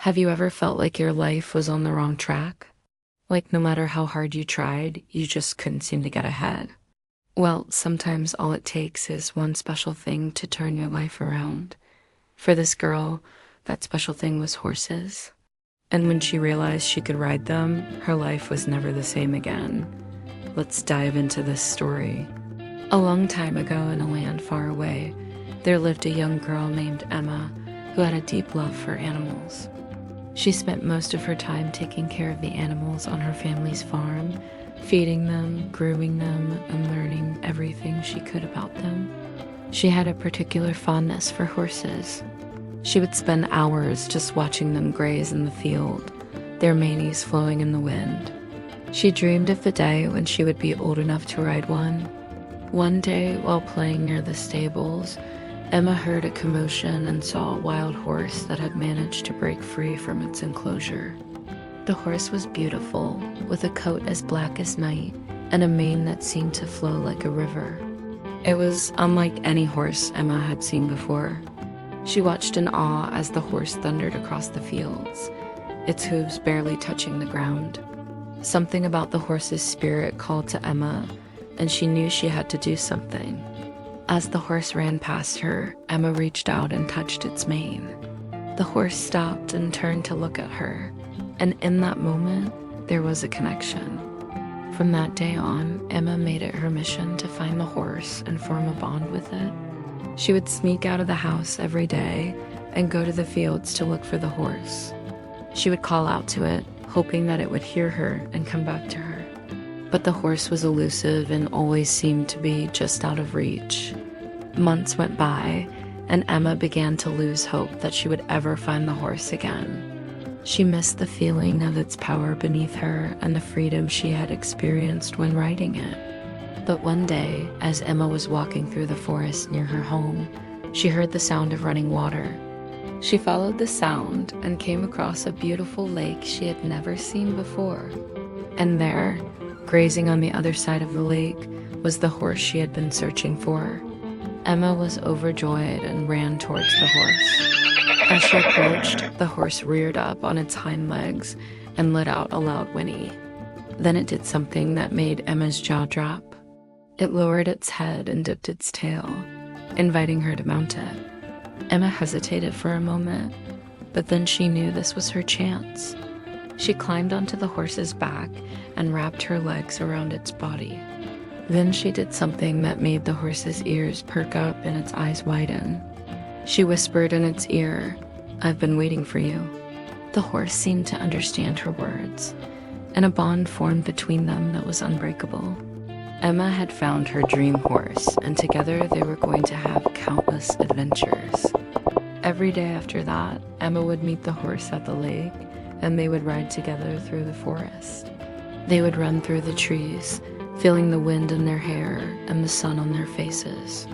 Have you ever felt like your life was on the wrong track? Like no matter how hard you tried, you just couldn't seem to get ahead? Well, sometimes all it takes is one special thing to turn your life around. For this girl, that special thing was horses. And when she realized she could ride them, her life was never the same again. Let's dive into this story. A long time ago in a land far away, there lived a young girl named Emma who had a deep love for animals. She spent most of her time taking care of the animals on her family's farm, feeding them, grooming them, and learning everything she could about them. She had a particular fondness for horses. She would spend hours just watching them graze in the field, their manes flowing in the wind. She dreamed of the day when she would be old enough to ride one. One day, while playing near the stables, Emma heard a commotion and saw a wild horse that had managed to break free from its enclosure. The horse was beautiful, with a coat as black as night and a mane that seemed to flow like a river. It was unlike any horse Emma had seen before. She watched in awe as the horse thundered across the fields, its hooves barely touching the ground. Something about the horse's spirit called to Emma, and she knew she had to do something. As the horse ran past her, Emma reached out and touched its mane. The horse stopped and turned to look at her, and in that moment, there was a connection. From that day on, Emma made it her mission to find the horse and form a bond with it. She would sneak out of the house every day and go to the fields to look for the horse. She would call out to it, hoping that it would hear her and come back to her. But the horse was elusive and always seemed to be just out of reach. Months went by, and Emma began to lose hope that she would ever find the horse again. She missed the feeling of its power beneath her and the freedom she had experienced when riding it. But one day, as Emma was walking through the forest near her home, she heard the sound of running water. She followed the sound and came across a beautiful lake she had never seen before. And there, grazing on the other side of the lake, was the horse she had been searching for. Emma was overjoyed and ran towards the horse. As she approached, the horse reared up on its hind legs and let out a loud whinny. Then it did something that made Emma's jaw drop. It lowered its head and dipped its tail, inviting her to mount it. Emma hesitated for a moment, but then she knew this was her chance. She climbed onto the horse's back and wrapped her legs around its body. Then she did something that made the horse's ears perk up and its eyes widen. She whispered in its ear, "I've been waiting for you." The horse seemed to understand her words, and a bond formed between them that was unbreakable. Emma had found her dream horse, and together they were going to have countless adventures. Every day after that, Emma would meet the horse at the lake, and they would ride together through the forest. They would run through the trees, feeling the wind in their hair and the sun on their faces.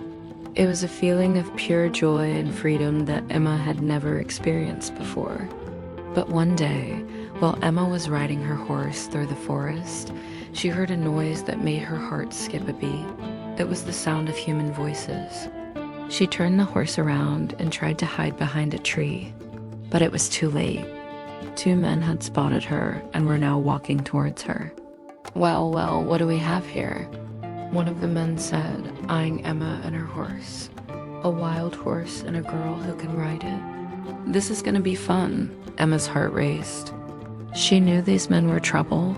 It was a feeling of pure joy and freedom that Emma had never experienced before. But one day, while Emma was riding her horse through the forest, she heard a noise that made her heart skip a beat. It was the sound of human voices. She turned the horse around and tried to hide behind a tree, but it was too late. Two men had spotted her and were now walking towards her. Well, what do we have here?" One of the men said, eyeing Emma and her horse. "A wild horse and a girl who can ride it. This is gonna be fun." Emma's heart raced. She knew these men were trouble.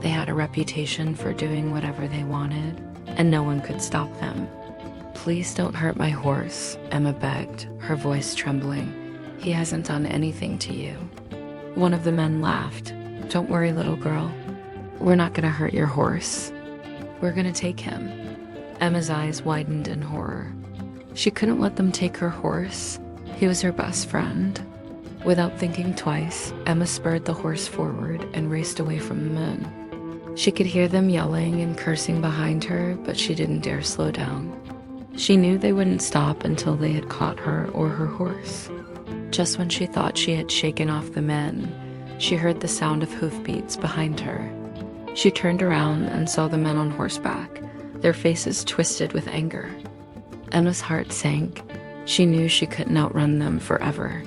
They had a reputation for doing whatever they wanted, and no one could stop them. "Please don't hurt my horse," Emma begged, her voice trembling. "He hasn't done anything to you." One of the men laughed. "Don't worry, little girl. We're not gonna hurt your horse. We're gonna take him." Emma's eyes widened in horror. She couldn't let them take her horse. He was her best friend. Without thinking twice, Emma spurred the horse forward and raced away from the men. She could hear them yelling and cursing behind her, but she didn't dare slow down. She knew they wouldn't stop until they had caught her or her horse. Just when she thought she had shaken off the men, she heard the sound of hoofbeats behind her. She turned around and saw the men on horseback, their faces twisted with anger. Emma's heart sank. She knew she couldn't outrun them forever.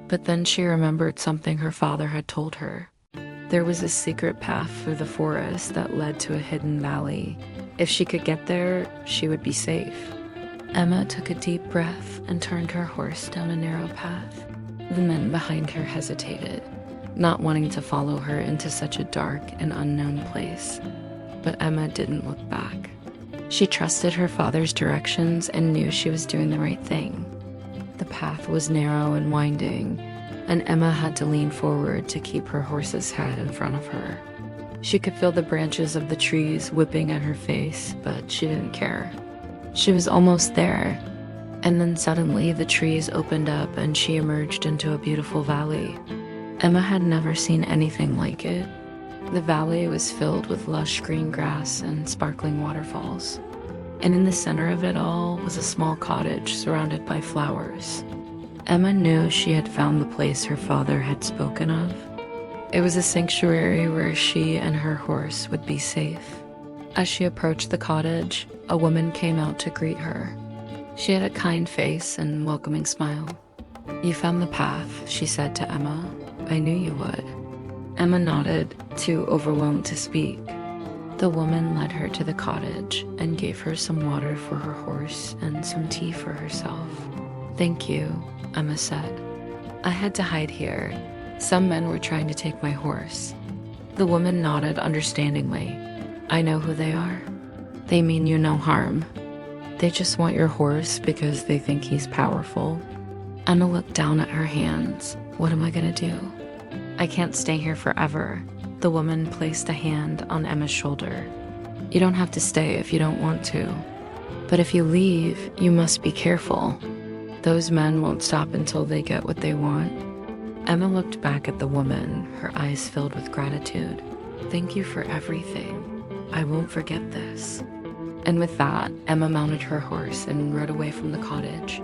But then she remembered something her father had told her. There was a secret path through the forest that led to a hidden valley. If she could get there, she would be safe. Emma took a deep breath and turned her horse down a narrow path. The men behind her hesitated, not wanting to follow her into such a dark and unknown place. But Emma didn't look back. She trusted her father's directions and knew she was doing the right thing. The path was narrow and winding, and Emma had to lean forward to keep her horse's head in front of her. She could feel the branches of the trees whipping at her face, but she didn't care. She was almost there, and then suddenly the trees opened up and she emerged into a beautiful valley. Emma had never seen anything like it. The valley was filled with lush green grass and sparkling waterfalls, and in the center of it all was a small cottage surrounded by flowers. Emma knew she had found the place her father had spoken of. It was a sanctuary where she and her horse would be safe. As she approached the cottage, a woman came out to greet her. She had a kind face and welcoming smile. "You found the path," she said to Emma. "I knew you would." Emma nodded, too overwhelmed to speak. The woman led her to the cottage and gave her some water for her horse and some tea for herself. "Thank you," Emma said. "I had to hide here. Some men were trying to take my horse." The woman nodded understandingly. "I know who they are. They mean you no harm. They just want your horse because they think he's powerful." Emma looked down at her hands. "What am I gonna do? I can't stay here forever." The woman placed a hand on Emma's shoulder. "You don't have to stay if you don't want to. But if you leave, you must be careful. Those men won't stop until they get what they want." Emma looked back at the woman, her eyes filled with gratitude. "Thank you for everything. I won't forget this." And with that, Emma mounted her horse and rode away from the cottage.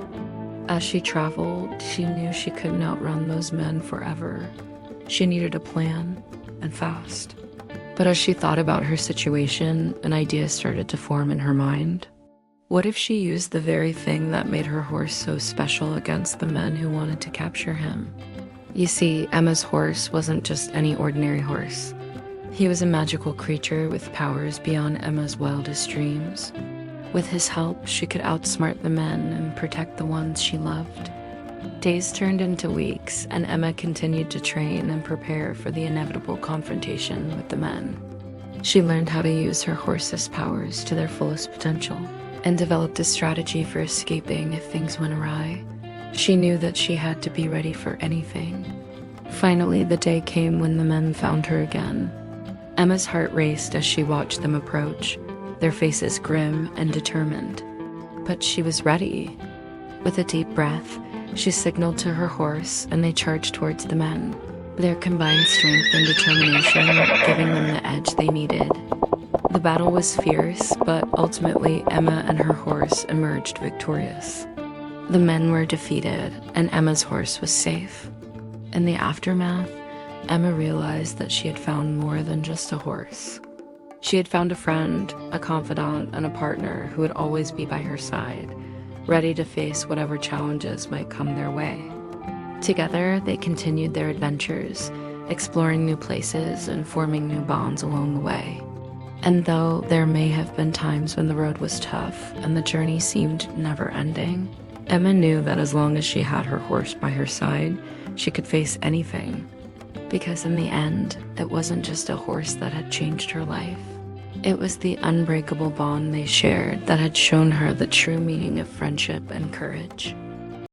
As she traveled, she knew she couldn't outrun those men forever. She needed a plan, and fast. But as she thought about her situation, an idea started to form in her mind. What if she used the very thing that made her horse so special against the men who wanted to capture him? You see, Emma's horse wasn't just any ordinary horse. He was a magical creature with powers beyond Emma's wildest dreams. With his help, she could outsmart the men and protect the ones she loved. Days turned into weeks, and Emma continued to train and prepare for the inevitable confrontation with the men. She learned how to use her horse's powers to their fullest potential, and developed a strategy for escaping if things went awry. She knew that she had to be ready for anything. Finally, the day came when the men found her again. Emma's heart raced as she watched them approach, their faces grim and determined. But she was ready. With a deep breath, she signaled to her horse and they charged towards the men, their combined strength and determination giving them the edge they needed. The battle was fierce, but ultimately Emma and her horse emerged victorious. The men were defeated and Emma's horse was safe. In the aftermath, Emma realized that she had found more than just a horse. She had found a friend, a confidant, and a partner who would always be by her side, ready to face whatever challenges might come their way. Together, they continued their adventures, exploring new places and forming new bonds along the way. And though there may have been times when the road was tough and the journey seemed never-ending, Emma knew that as long as she had her horse by her side, she could face anything. Because in the end, it wasn't just a horse that had changed her life. It was the unbreakable bond they shared that had shown her the true meaning of friendship and courage.